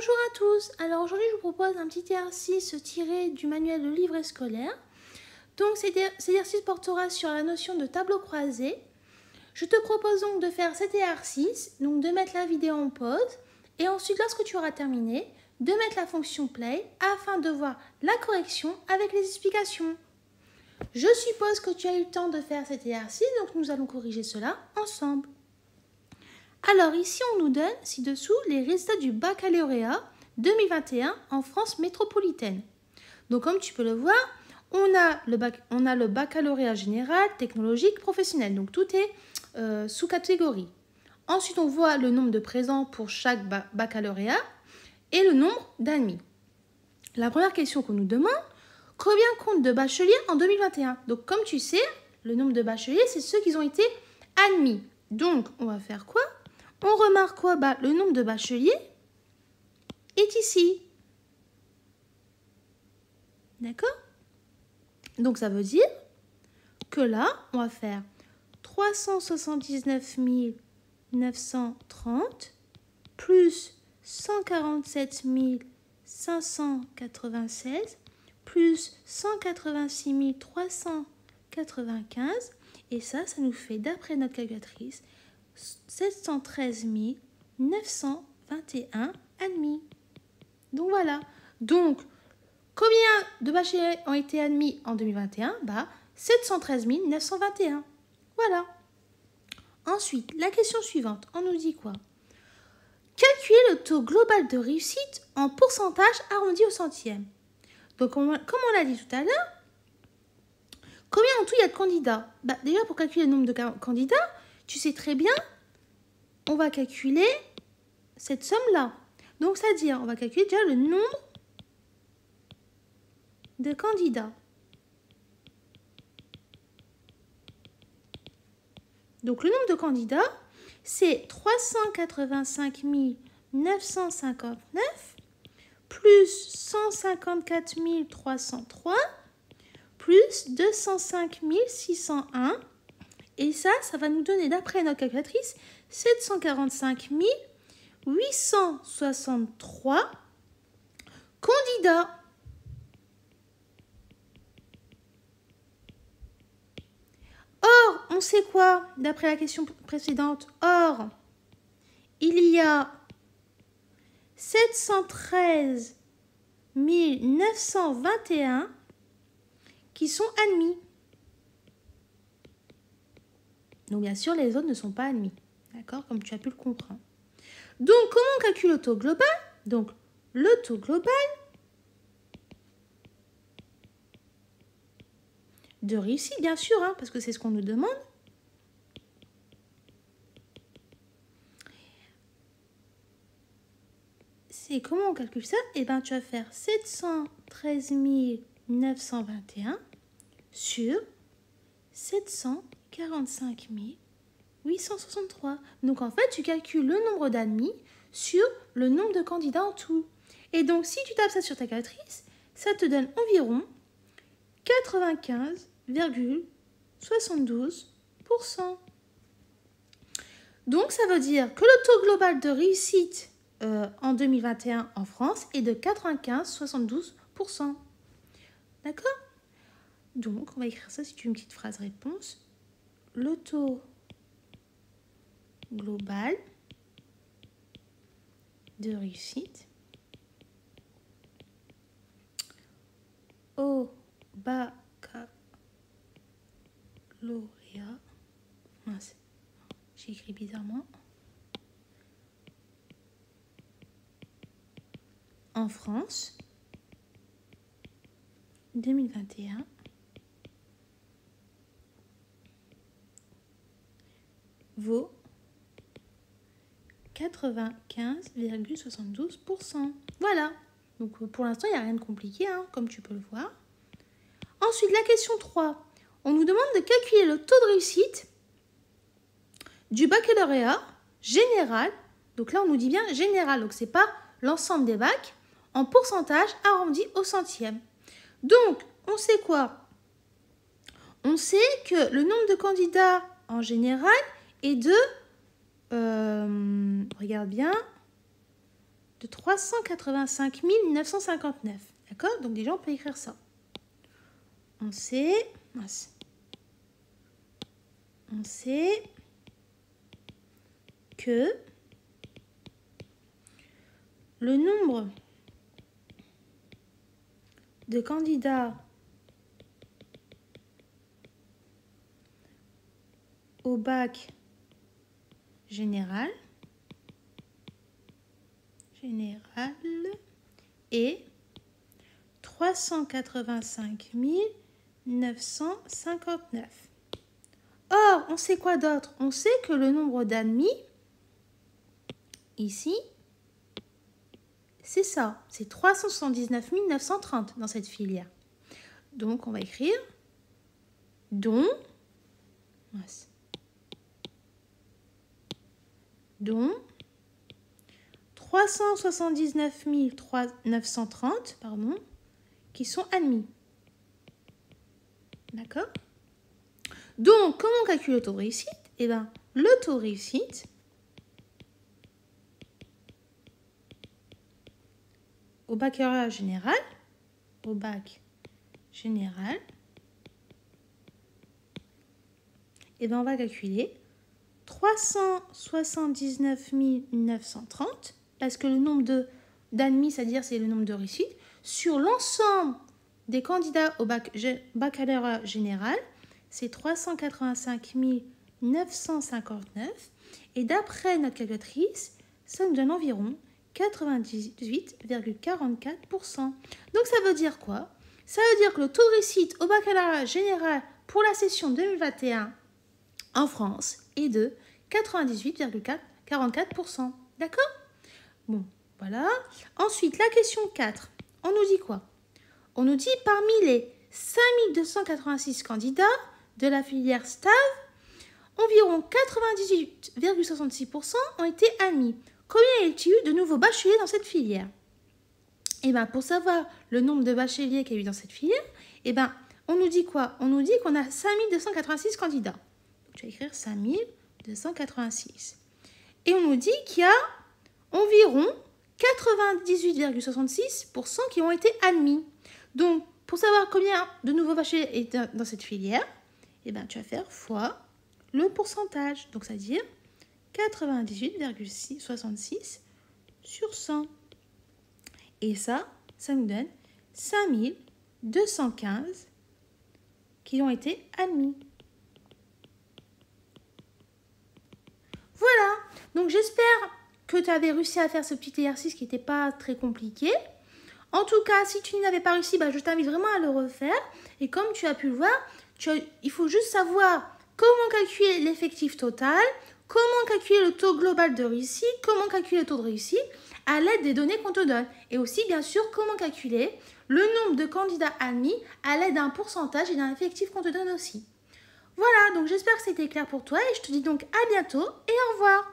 Bonjour à tous, alors aujourd'hui je vous propose un petit exercice tiré du manuel de livret scolaire. Donc cet exercice portera sur la notion de tableau croisé. Je te propose donc de faire cet exercice, donc de mettre la vidéo en pause et ensuite lorsque tu auras terminé, de mettre la fonction play afin de voir la correction avec les explications. Je suppose que tu as eu le temps de faire cet exercice, donc nous allons corriger cela ensemble. Alors ici, on nous donne ci-dessous les résultats du baccalauréat 2021 en France métropolitaine. Donc comme tu peux le voir, on a le baccalauréat général, technologique, professionnel. Donc tout est sous catégorie. Ensuite, on voit le nombre de présents pour chaque baccalauréat et le nombre d'admis. La première question qu'on nous demande, combien compte de bacheliers en 2021? Donc comme tu sais, le nombre de bacheliers, c'est ceux qui ont été admis. Donc on va faire quoi? On remarque quoi? Le nombre de bacheliers est ici. D'accord? Donc ça veut dire que là, on va faire 379 930 plus 147 596 plus 186 395. Et ça nous fait, d'après notre calculatrice, 713 921 admis. Donc voilà. Donc, combien de bacheliers ont été admis en 2021? 713 921. Voilà. Ensuite, la question suivante, on nous dit quoi? Calculer le taux global de réussite en pourcentage arrondi au centième. Donc, comme on l'a dit tout à l'heure, combien en tout il y a de candidats? Déjà, pour calculer le nombre de candidats, tu sais très bien, on va calculer cette somme-là. Donc, c'est-à-dire, on va calculer déjà le nombre de candidats. Donc, le nombre de candidats, c'est 385 959 plus 154 303 plus 205 601. Et ça va nous donner, d'après notre calculatrice, 745 863 candidats. Or, on sait quoi, d'après la question précédente? Or, il y a 713 921 qui sont admis. Donc, bien sûr, les autres ne sont pas admis. D'accord? Comme tu as pu le comprendre. Donc, comment on calcule le taux global? Donc, le taux global de réussite, bien sûr, parce que c'est ce qu'on nous demande. C'est comment on calcule ça? Eh bien, tu vas faire 713 921 sur 745 863. Donc, en fait, tu calcules le nombre d'admis sur le nombre de candidats en tout. Et donc, si tu tapes ça sur ta calculatrice, ça te donne environ 95,72%. Donc, ça veut dire que le taux global de réussite en 2021 en France est de 95,72%. D'accord? Donc, on va écrire ça si tu veux une petite phrase réponse. Le taux global de réussite au baccalauréat. Mince, j'ai écrit bizarrement. En France, 2021, vaut 95,72%. Voilà. Donc pour l'instant, il n'y a rien de compliqué, comme tu peux le voir. Ensuite, la question 3. On nous demande de calculer le taux de réussite du baccalauréat général. Donc là, on nous dit bien général. Donc ce n'est pas l'ensemble des bacs en pourcentage arrondi au centième. Donc, on sait quoi? On sait que le nombre de candidats en général est de... regarde bien. de 385 959. D'accord? Donc déjà, on peut écrire ça. On sait que le nombre de candidats au bac général est 385 959. Or, on sait quoi d'autre? On sait que le nombre d'admis, ici, c'est ça. C'est 379 930 dans cette filière. Donc, on va écrire dont 379 930 qui sont admis. D'accord? Donc, comment on calcule le taux de réussite? Eh bien, le taux de réussite au baccalauréat général, eh bien, on va calculer 379 930, parce que le nombre d'admis, c'est-à-dire c'est le nombre de réussites, sur l'ensemble des candidats au baccalauréat général, c'est 385 959. Et d'après notre calculatrice, ça nous donne environ 98,44%. Donc ça veut dire quoi? Ça veut dire que le taux de réussite au baccalauréat général pour la session 2021 en France est de 98,44%. D'accord? Bon, voilà. Ensuite, la question 4. On nous dit quoi? On nous dit parmi les 5286 candidats de la filière STAV, environ 98,66% ont été admis. Combien y a-t-il eu de nouveaux bacheliers dans cette filière? Eh bien, pour savoir le nombre de bacheliers qu'il y a eu dans cette filière, eh bien, on nous dit quoi? On nous dit qu'on a 5286 candidats. Donc, tu vas écrire 5286. Et on nous dit qu'il y a environ 98,66% qui ont été admis. Donc, pour savoir combien de nouveaux bacheliers est dans cette filière, eh bien, tu vas faire fois le pourcentage. Donc, c'est-à-dire 98,66 sur 100. Et ça nous donne 5215 qui ont été admis. Voilà. Donc, j'espère que tu avais réussi à faire ce petit exercice qui n'était pas très compliqué. En tout cas, si tu n'avais pas réussi, je t'invite vraiment à le refaire. Et comme tu as pu le voir, il faut juste savoir comment calculer l'effectif total, comment calculer le taux global de réussite, comment calculer le taux de réussite à l'aide des données qu'on te donne. Et aussi, bien sûr, comment calculer le nombre de candidats admis à l'aide d'un pourcentage et d'un effectif qu'on te donne aussi. Voilà, donc j'espère que c'était clair pour toi et je te dis donc à bientôt et au revoir.